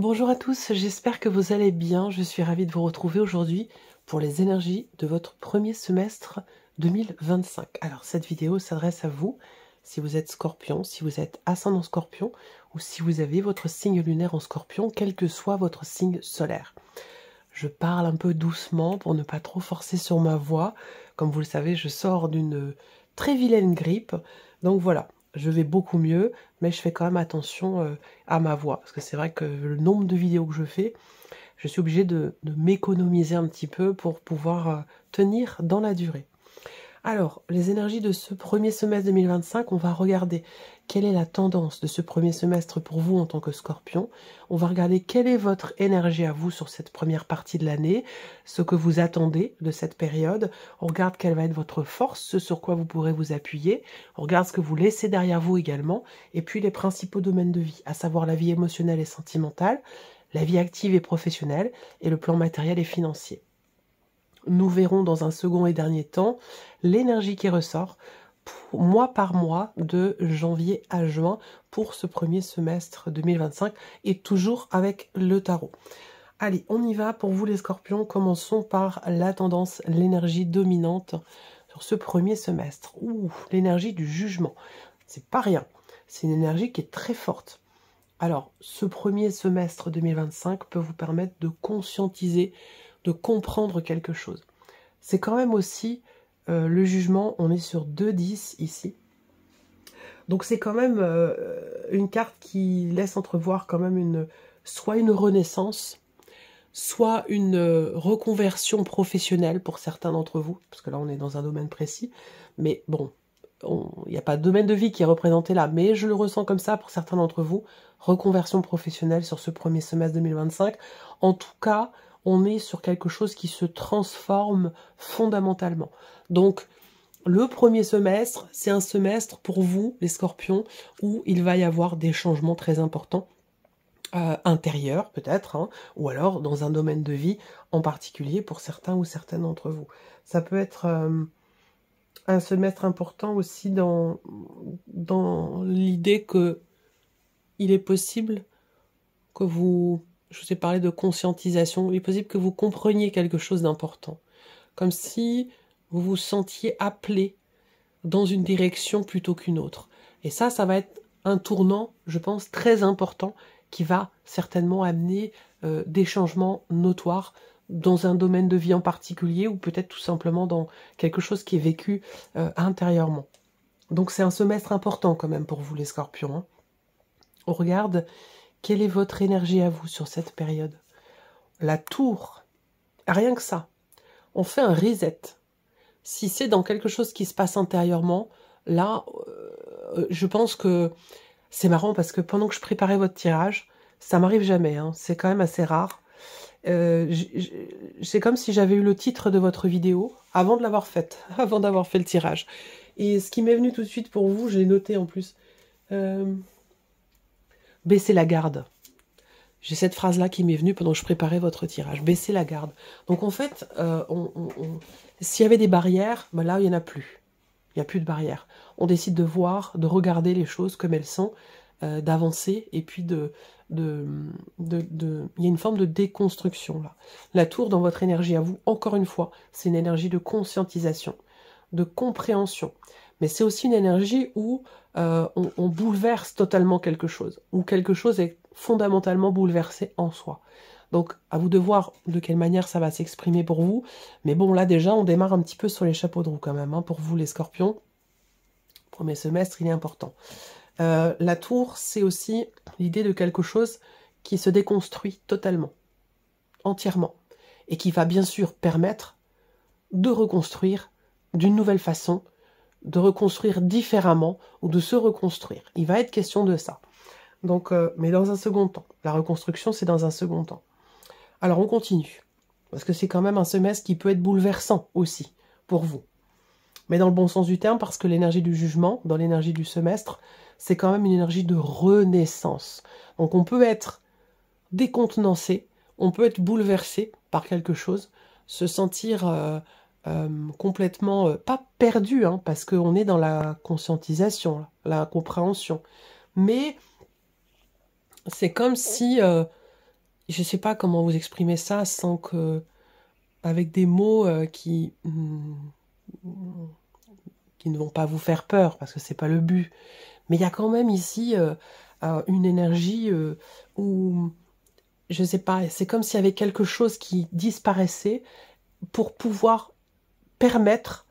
Bonjour à tous, j'espère que vous allez bien. Je suis ravie de vous retrouver aujourd'hui pour les énergies de votre premier semestre 2025. Alors cette vidéo s'adresse à vous, si vous êtes Scorpion, si vous êtes ascendant Scorpion ou si vous avez votre signe lunaire en Scorpion, quel que soit votre signe solaire. Je parle un peu doucement pour ne pas trop forcer sur ma voix. Comme vous le savez, je sors d'une très vilaine grippe, donc voilà. Je vais beaucoup mieux, mais je fais quand même attention à ma voix, parce que c'est vrai que le nombre de vidéos que je fais, je suis obligée de m'économiser un petit peu pour pouvoir tenir dans la durée. Alors, les énergies de ce premier semestre 2025, on va regarder quelle est la tendance de ce premier semestre pour vous en tant que Scorpion. On va regarder quelle est votre énergie à vous sur cette première partie de l'année, ce que vous attendez de cette période. On regarde quelle va être votre force, ce sur quoi vous pourrez vous appuyer. On regarde ce que vous laissez derrière vous également. Et puis les principaux domaines de vie, à savoir la vie émotionnelle et sentimentale, la vie active et professionnelle, et le plan matériel et financier. Nous verrons dans un second et dernier temps l'énergie qui ressort mois par mois de janvier à juin pour ce premier semestre 2025 et toujours avec le tarot. Allez, on y va pour vous les Scorpions. Commençons par la tendance, l'énergie dominante sur ce premier semestre. Ouh, l'énergie du jugement. C'est pas rien. C'est une énergie qui est très forte. Alors, ce premier semestre 2025 peut vous permettre de conscientiser, de comprendre quelque chose. C'est quand même aussi le jugement, on est sur 2-10 ici. Donc c'est quand même une carte qui laisse entrevoir quand même soit une renaissance, soit une reconversion professionnelle pour certains d'entre vous, parce que là on est dans un domaine précis, mais bon, il n'y a pas de domaine de vie qui est représenté là, mais je le ressens comme ça pour certains d'entre vous, reconversion professionnelle sur ce premier semestre 2025. En tout cas, on est sur quelque chose qui se transforme fondamentalement. Donc, le premier semestre, c'est un semestre pour vous, les Scorpions, où il va y avoir des changements très importants, intérieurs peut-être, hein, ou alors dans un domaine de vie en particulier pour certains ou certaines d'entre vous. Ça peut être un semestre important aussi dans l'idée que il est possible que je vous ai parlé de conscientisation, il est possible que vous compreniez quelque chose d'important, comme si vous vous sentiez appelé dans une direction plutôt qu'une autre. Et ça va être un tournant, je pense, très important qui va certainement amener des changements notoires dans un domaine de vie en particulier ou peut-être tout simplement dans quelque chose qui est vécu intérieurement. Donc c'est un semestre important quand même pour vous les Scorpions, hein. On regarde quelle est votre énergie à vous sur cette période. La tour, rien que ça. On fait un reset. Si c'est dans quelque chose qui se passe intérieurement, là, je pense que c'est marrant parce que pendant que je préparais votre tirage, ça m'arrive jamais, hein, c'est quand même assez rare. C'est comme si j'avais eu le titre de votre vidéo avant de l'avoir faite, avant d'avoir fait le tirage. Et ce qui m'est venu tout de suite pour vous, je l'ai noté en plus, baissez la garde. J'ai cette phrase-là qui m'est venue pendant que je préparais votre tirage. Baissez la garde. Donc en fait, s'il y avait des barrières, ben là, il n'y en a plus. Il n'y a plus de barrières. On décide de voir, de regarder les choses comme elles sont, d'avancer, et puis il y a une forme de déconstruction là. La tour dans votre énergie à vous, encore une fois, c'est une énergie de conscientisation, de compréhension. Mais c'est aussi une énergie où on bouleverse totalement quelque chose, où quelque chose est fondamentalement bouleversé en soi. Donc, à vous de voir de quelle manière ça va s'exprimer pour vous. Mais bon, là déjà, on démarre un petit peu sur les chapeaux de roue quand même, hein, pour vous les Scorpions. Premier semestre, il est important. La tour, c'est aussi l'idée de quelque chose qui se déconstruit totalement, entièrement, et qui va bien sûr permettre de reconstruire d'une nouvelle façon, de reconstruire différemment ou de se reconstruire. Il va être question de ça. Donc, mais dans un second temps. La reconstruction, c'est dans un second temps. Alors, on continue. Parce que c'est quand même un semestre qui peut être bouleversant aussi pour vous. Mais dans le bon sens du terme, parce que l'énergie du jugement, dans l'énergie du semestre, c'est quand même une énergie de renaissance. Donc, on peut être décontenancé, on peut être bouleversé par quelque chose, se sentir complètement, pas perdu, hein, parce qu'on est dans la conscientisation, la compréhension. Mais c'est comme si je ne sais pas comment vous exprimer ça sans que, avec des mots qui ne vont pas vous faire peur, parce que c'est pas le but. Mais il y a quand même ici une énergie où, je ne sais pas, c'est comme s'il y avait quelque chose qui disparaissait pour pouvoir permettre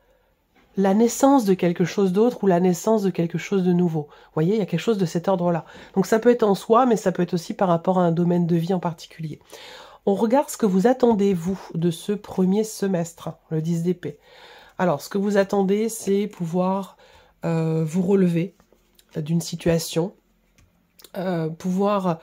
la naissance de quelque chose d'autre ou la naissance de quelque chose de nouveau. Vous voyez, il y a quelque chose de cet ordre-là. Donc ça peut être en soi, mais ça peut être aussi par rapport à un domaine de vie en particulier. On regarde ce que vous attendez, vous, de ce premier semestre, le 10 d'épée. Alors, ce que vous attendez, c'est pouvoir vous relever d'une situation, pouvoir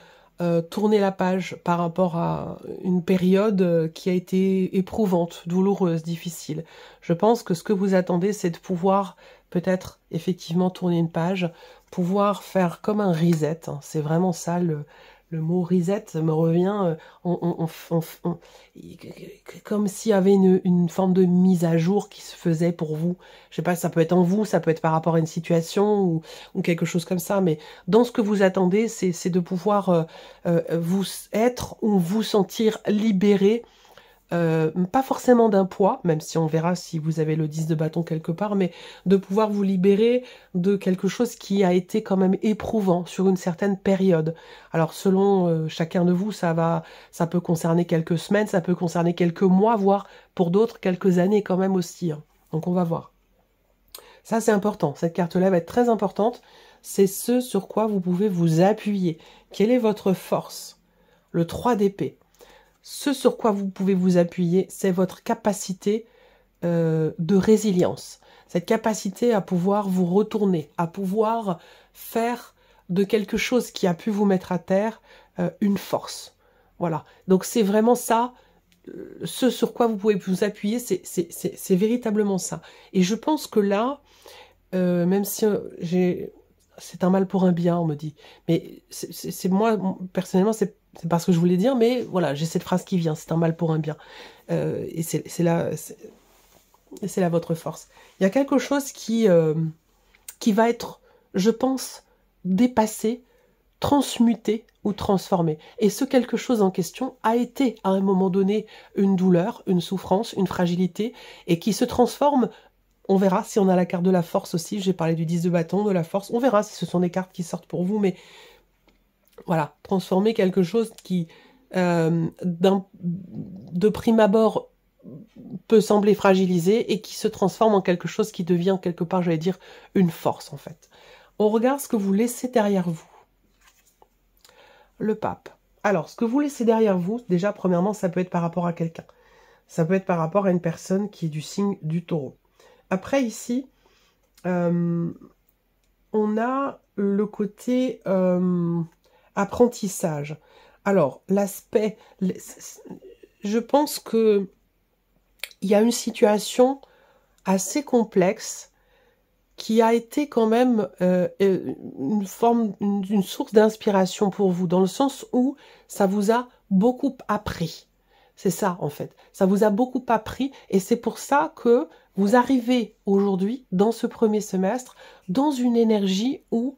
tourner la page par rapport à une période qui a été éprouvante, douloureuse, difficile. Je pense que ce que vous attendez, c'est de pouvoir peut-être effectivement tourner une page, pouvoir faire comme un reset. Hein. C'est vraiment ça, le mot reset me revient comme s'il y avait une forme de mise à jour qui se faisait pour vous. Je sais pas, ça peut être en vous, ça peut être par rapport à une situation ou quelque chose comme ça, mais dans ce que vous attendez, c'est de pouvoir vous être ou vous sentir libéré, pas forcément d'un poids, même si on verra si vous avez le 10 de bâton quelque part, mais de pouvoir vous libérer de quelque chose qui a été quand même éprouvant sur une certaine période. Alors selon chacun de vous, ça peut concerner quelques semaines, ça peut concerner quelques mois, voire pour d'autres quelques années quand même aussi. Hein. Donc on va voir. Ça c'est important, cette carte-là va être très importante. C'est ce sur quoi vous pouvez vous appuyer. Quelle est votre force? Le 3 d'épée. Ce sur quoi vous pouvez vous appuyer, c'est votre capacité de résilience. Cette capacité à pouvoir vous retourner, à pouvoir faire de quelque chose qui a pu vous mettre à terre une force. Voilà. Donc c'est vraiment ça, ce sur quoi vous pouvez vous appuyer, c'est véritablement ça. Et je pense que là, même si c'est un mal pour un bien, on me dit. Mais c'est moi, personnellement, c'est pas ce que je voulais dire, mais voilà, j'ai cette phrase qui vient, c'est un mal pour un bien. Et c'est là votre force. Il y a quelque chose qui va être, je pense, dépassé, transmuté ou transformé. Et ce quelque chose en question a été, à un moment donné, une douleur, une souffrance, une fragilité, et qui se transforme. On verra si on a la carte de la force aussi. J'ai parlé du 10 de bâton, de la force. On verra si ce sont des cartes qui sortent pour vous, mais voilà, transformer quelque chose qui, de prime abord, peut sembler fragilisé et qui se transforme en quelque chose qui devient quelque part, j'allais dire, une force en fait. On regarde ce que vous laissez derrière vous. Le pape. Alors, ce que vous laissez derrière vous, déjà, premièrement, ça peut être par rapport à quelqu'un. Ça peut être par rapport à une personne qui est du signe du taureau. Après, ici, on a le côté apprentissage. Alors, l'aspect... Je pense que il y a une situation assez complexe qui a été quand même une source d'inspiration pour vous, dans le sens où ça vous a beaucoup appris. C'est ça, en fait. Ça vous a beaucoup appris, et c'est pour ça que vous arrivez aujourd'hui, dans ce premier semestre, dans une énergie où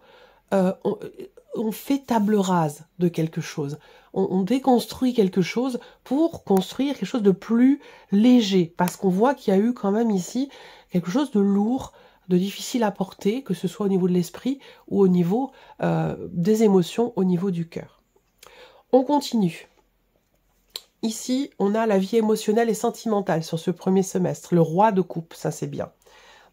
on fait table rase de quelque chose. On déconstruit quelque chose pour construire quelque chose de plus léger. Parce qu'on voit qu'il y a eu quand même ici quelque chose de lourd, de difficile à porter, que ce soit au niveau de l'esprit ou au niveau des émotions, au niveau du cœur. On continue. Ici, on a la vie émotionnelle et sentimentale sur ce premier semestre. Le roi de coupe, ça c'est bien.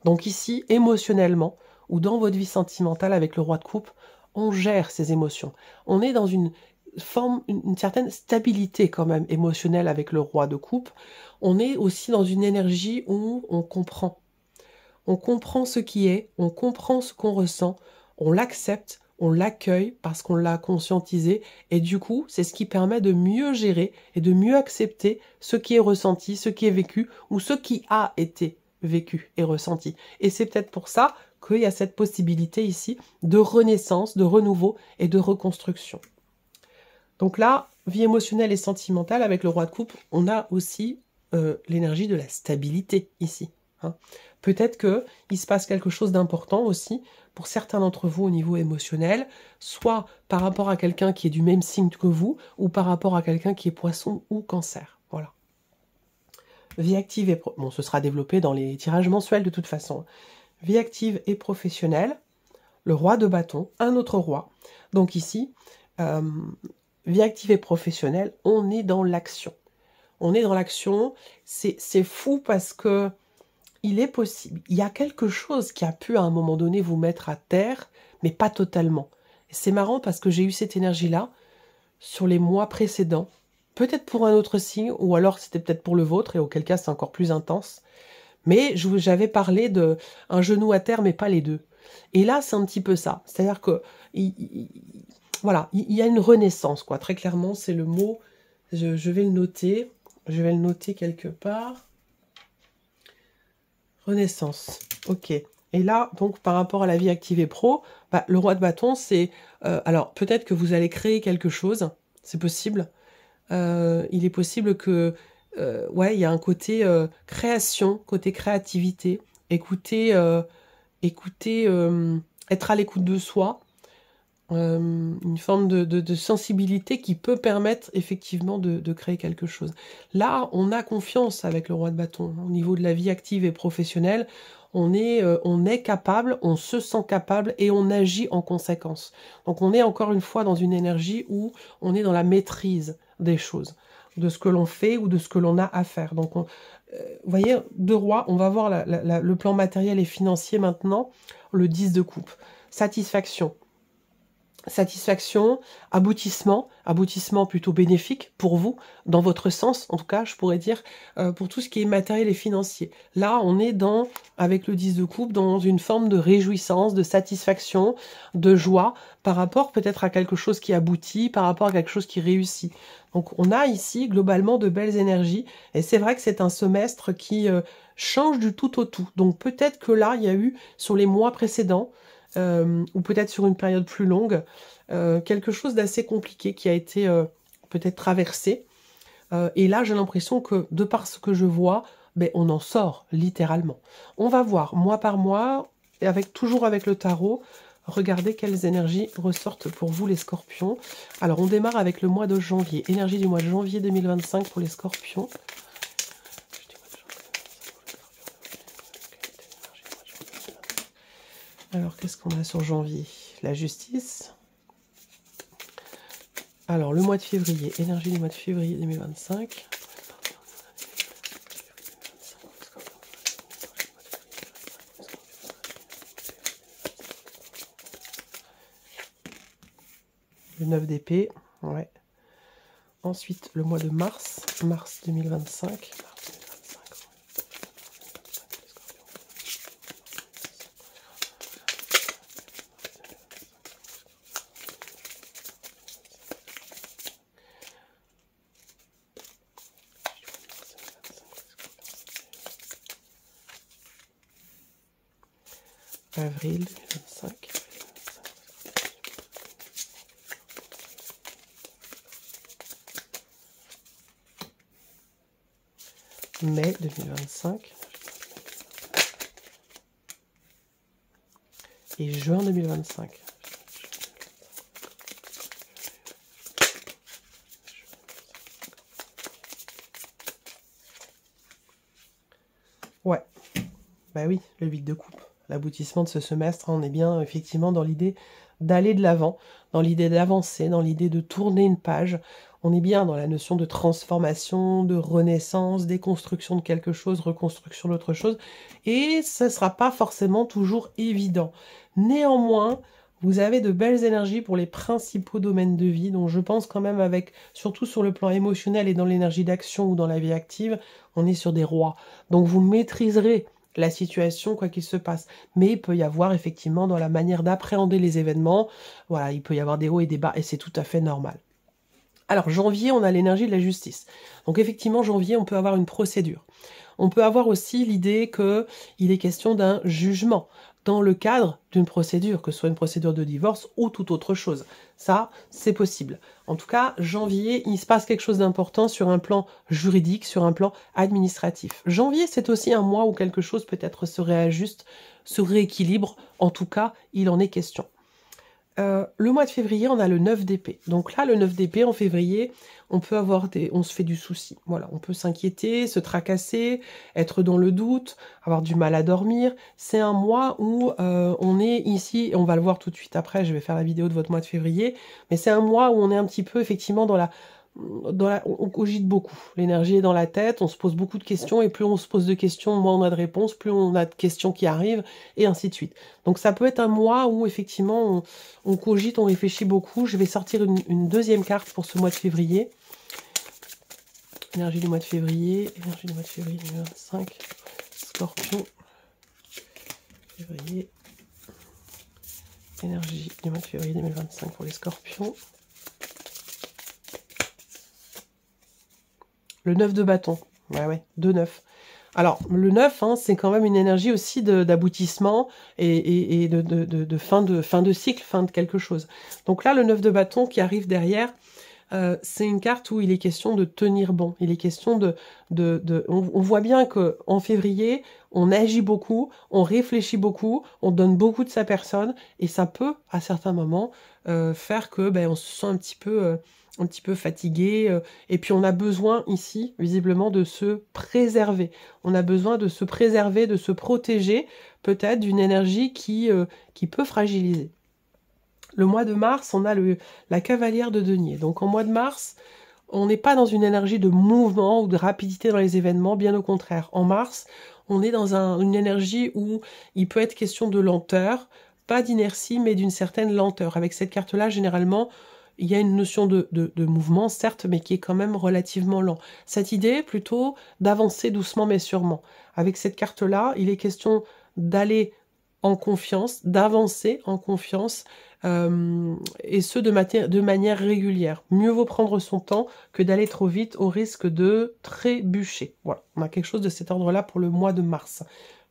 Donc ici, émotionnellement, ou dans votre vie sentimentale avec le roi de coupe, on gère ses émotions. On est dans une forme, une certaine stabilité quand même émotionnelle avec le roi de coupe. On est aussi dans une énergie où on comprend. On comprend ce qui est, on comprend ce qu'on ressent, on l'accepte, on l'accueille parce qu'on l'a conscientisé, et du coup, c'est ce qui permet de mieux gérer et de mieux accepter ce qui est ressenti, ce qui est vécu, ou ce qui a été vécu et ressenti. Et c'est peut-être pour ça qu'il y a cette possibilité ici de renaissance, de renouveau et de reconstruction. Donc là, vie émotionnelle et sentimentale avec le roi de coupe, on a aussi l'énergie de la stabilité ici. hein. Peut-être qu'il se passe quelque chose d'important aussi pour certains d'entre vous au niveau émotionnel, soit par rapport à quelqu'un qui est du même signe que vous, ou par rapport à quelqu'un qui est poisson ou cancer. Voilà. Vie active et... Bon, ce sera développé dans les tirages mensuels de toute façon. Vie active et professionnelle, le roi de bâton, un autre roi. Donc ici, vie active et professionnelle, on est dans l'action. On est dans l'action, c'est fou parce que il est possible, il y a quelque chose qui a pu à un moment donné vous mettre à terre, mais pas totalement. C'est marrant parce que j'ai eu cette énergie-là sur les mois précédents, peut-être pour un autre signe, ou alors c'était peut-être pour le vôtre, et auquel cas c'est encore plus intense. Mais j'avais parlé de un genou à terre, mais pas les deux. Et là, c'est un petit peu ça. C'est-à-dire que, voilà, il y a une renaissance, quoi. Très clairement, c'est le mot, je vais le noter. Je vais le noter quelque part. Renaissance. Ok. Et là, donc, par rapport à la vie active et pro, bah, le roi de bâton, c'est... alors, peut-être que vous allez créer quelque chose. C'est possible. Il est possible que... ouais, il y a un côté création, côté créativité. Écoutez, être à l'écoute de soi. Une forme de sensibilité qui peut permettre effectivement de créer quelque chose. Là, on a confiance avec le roi de bâton. Au niveau de la vie active et professionnelle, on est capable, on se sent capable et on agit en conséquence. Donc on est encore une fois dans une énergie où on est dans la maîtrise des choses, de ce que l'on fait ou de ce que l'on a à faire. Donc vous voyez, deux rois, on va voir le plan matériel et financier maintenant, le 10 de coupe. Satisfaction. Satisfaction, aboutissement plutôt bénéfique pour vous, dans votre sens, en tout cas, je pourrais dire, pour tout ce qui est matériel et financier. Là, on est avec le 10 de coupe, dans une forme de réjouissance, de satisfaction, de joie, par rapport peut-être à quelque chose qui aboutit, par rapport à quelque chose qui réussit. Donc, on a ici, globalement, de belles énergies, et c'est vrai que c'est un semestre qui change du tout au tout. Donc, peut-être que là, il y a eu, sur les mois précédents, ou peut-être sur une période plus longue, quelque chose d'assez compliqué qui a été peut-être traversé. Et là, j'ai l'impression que, de par ce que je vois, ben, on en sort, littéralement. On va voir, mois par mois, et toujours avec le tarot, regardez quelles énergies ressortent pour vous, les scorpions. Alors, on démarre avec le mois de janvier. Énergie du mois de janvier 2025 pour les scorpions. Alors, qu'est-ce qu'on a sur janvier? La justice. Alors, le mois de février. Énergie du mois de février 2025. Le 9 d'épée. Ouais. Ensuite, le mois de mars. Mars 2025. Avril 2025. Mai 2025. Et juin 2025. Ouais, bah oui, le 8 de coupe. L'aboutissement de ce semestre, on est bien effectivement dans l'idée d'aller de l'avant, dans l'idée d'avancer, dans l'idée de tourner une page. On est bien dans la notion de transformation, de renaissance, déconstruction de quelque chose, reconstruction d'autre chose. Et ce ne sera pas forcément toujours évident. Néanmoins, vous avez de belles énergies pour les principaux domaines de vie. Donc je pense quand même surtout sur le plan émotionnel et dans l'énergie d'action ou dans la vie active, on est sur des rois. Donc vous maîtriserez la situation, quoi qu'il se passe. Mais il peut y avoir effectivement dans la manière d'appréhender les événements, voilà, il peut y avoir des hauts et des bas, et c'est tout à fait normal. Alors, janvier, on a l'énergie de la justice. Donc effectivement, janvier, on peut avoir une procédure. On peut avoir aussi l'idée qu'il est question d'un jugement. dans le cadre d'une procédure, que ce soit une procédure de divorce ou toute autre chose. Ça, c'est possible. En tout cas, janvier, il se passe quelque chose d'important sur un plan juridique, sur un plan administratif. Janvier, c'est aussi un mois où quelque chose peut-être se réajuste, se rééquilibre. En tout cas, il en est question. Le mois de février, on a le 9 d'épée. Donc là, le 9 d'épée, en février, on peut avoir on se fait du souci. Voilà, on peut s'inquiéter, se tracasser, être dans le doute, avoir du mal à dormir. C'est un mois où on est ici, et on va le voir tout de suite après, je vais faire la vidéo de votre mois de février, mais c'est un mois où on est un petit peu effectivement on cogite beaucoup. L'énergie est dans la tête, on se pose beaucoup de questions, et plus on se pose de questions, moins on a de réponses, plus on a de questions qui arrivent, et ainsi de suite. Donc ça peut être un mois où effectivement on cogite, on réfléchit beaucoup. Je vais sortir une deuxième carte pour ce mois de février. Énergie du mois de février, énergie du mois de février 2025, Scorpion, février, énergie du mois de février 2025 pour les Scorpions. Le 9 de bâton. Ouais, 2-9. Alors, le 9, hein, c'est quand même une énergie aussi d'aboutissement et de fin de cycle, fin de quelque chose. Donc là, le 9 de bâton qui arrive derrière, c'est une carte où il est question de tenir bon. Il est question on voit bien qu'en février, on agit beaucoup, on réfléchit beaucoup, on donne beaucoup de sa personne, et ça peut, à certains moments, faire que on se sent un petit peu fatigué, et puis on a besoin ici, visiblement, de se préserver. On a besoin de se préserver, de se protéger, peut-être d'une énergie qui peut fragiliser. Le mois de mars, on a la cavalière de denier. Donc en mois de mars, on n'est pas dans une énergie de mouvement ou de rapidité dans les événements, bien au contraire. En mars, on est dans une énergie où il peut être question de lenteur, pas d'inertie, mais d'une certaine lenteur. Avec cette carte-là, généralement, il y a une notion de mouvement, certes, mais qui est quand même relativement lent. Cette idée, plutôt, d'avancer doucement mais sûrement. Avec cette carte-là, il est question d'aller en confiance, d'avancer en confiance, et ce de manière régulière. Mieux vaut prendre son temps que d'aller trop vite au risque de trébucher. Voilà, on a quelque chose de cet ordre-là pour le mois de mars.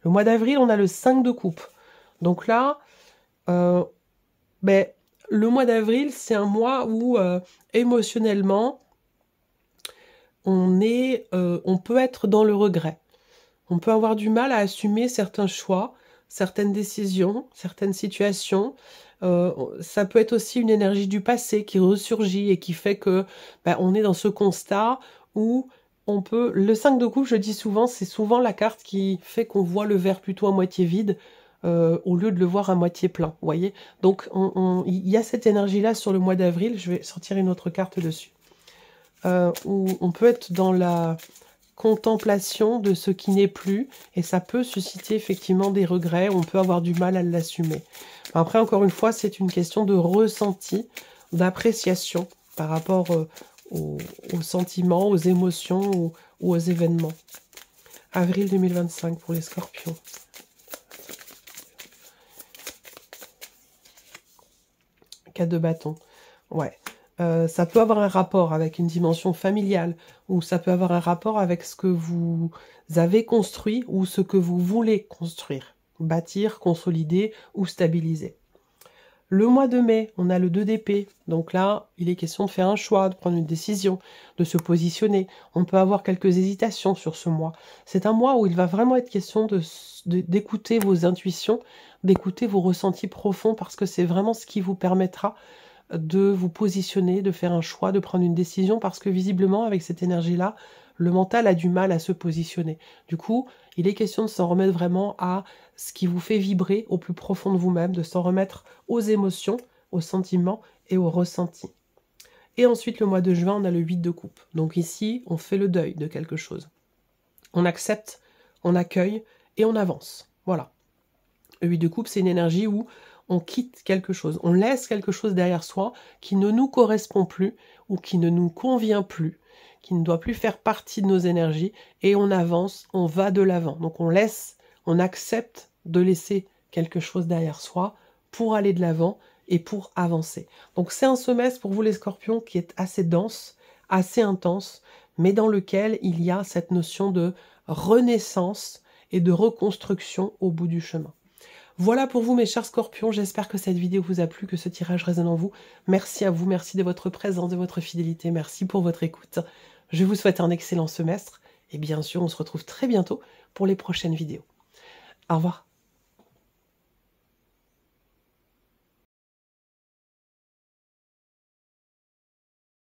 Le mois d'avril, on a le 5 de coupe. Donc là, le mois d'avril, c'est un mois où émotionnellement, on peut être dans le regret. On peut avoir du mal à assumer certains choix, certaines décisions, certaines situations. Ça peut être aussi une énergie du passé qui ressurgit et qui fait que on est dans ce constat où on peut... Le 5 de coupe, je dis souvent, c'est souvent la carte qui fait qu'on voit le verre plutôt à moitié vide au lieu de le voir à moitié plein, vous voyez. Donc il y a cette énergie-là sur le mois d'avril. Je vais sortir une autre carte dessus. Où on peut être dans la contemplation de ce qui n'est plus, et ça peut susciter effectivement des regrets, on peut avoir du mal à l'assumer. Après, encore une fois, c'est une question de ressenti, d'appréciation par rapport aux sentiments, aux émotions ou aux événements. Avril 2025 pour les Scorpions. De bâton. Ouais. Ça peut avoir un rapport avec une dimension familiale, ou ça peut avoir un rapport avec ce que vous avez construit ou ce que vous voulez construire, bâtir, consolider ou stabiliser. Le mois de mai, on a le 2 d'épée. Donc là, il est question de faire un choix, de prendre une décision, de se positionner. On peut avoir quelques hésitations sur ce mois. C'est un mois où il va vraiment être question d'écouter vos intuitions, d'écouter vos ressentis profonds, parce que c'est vraiment ce qui vous permettra de vous positionner, de faire un choix, de prendre une décision, parce que visiblement, avec cette énergie-là, le mental a du mal à se positionner. Du coup, il est question de s'en remettre vraiment à ce qui vous fait vibrer au plus profond de vous-même, de s'en remettre aux émotions, aux sentiments et aux ressentis. Et ensuite, le mois de juin, on a le 8 de coupe. Donc ici, on fait le deuil de quelque chose. On accepte, on accueille et on avance. Voilà. Le 8 de coupe, c'est une énergie où on quitte quelque chose, on laisse quelque chose derrière soi qui ne nous correspond plus ou qui ne nous convient plus, qui ne doit plus faire partie de nos énergies, et on avance, on va de l'avant. Donc on laisse, on accepte de laisser quelque chose derrière soi pour aller de l'avant et pour avancer. Donc c'est un semestre pour vous les Scorpions qui est assez dense, assez intense, mais dans lequel il y a cette notion de renaissance et de reconstruction au bout du chemin. Voilà pour vous mes chers scorpions, j'espère que cette vidéo vous a plu, que ce tirage résonne en vous. Merci à vous, merci de votre présence, de votre fidélité, merci pour votre écoute. Je vous souhaite un excellent semestre et bien sûr on se retrouve très bientôt pour les prochaines vidéos. Au revoir.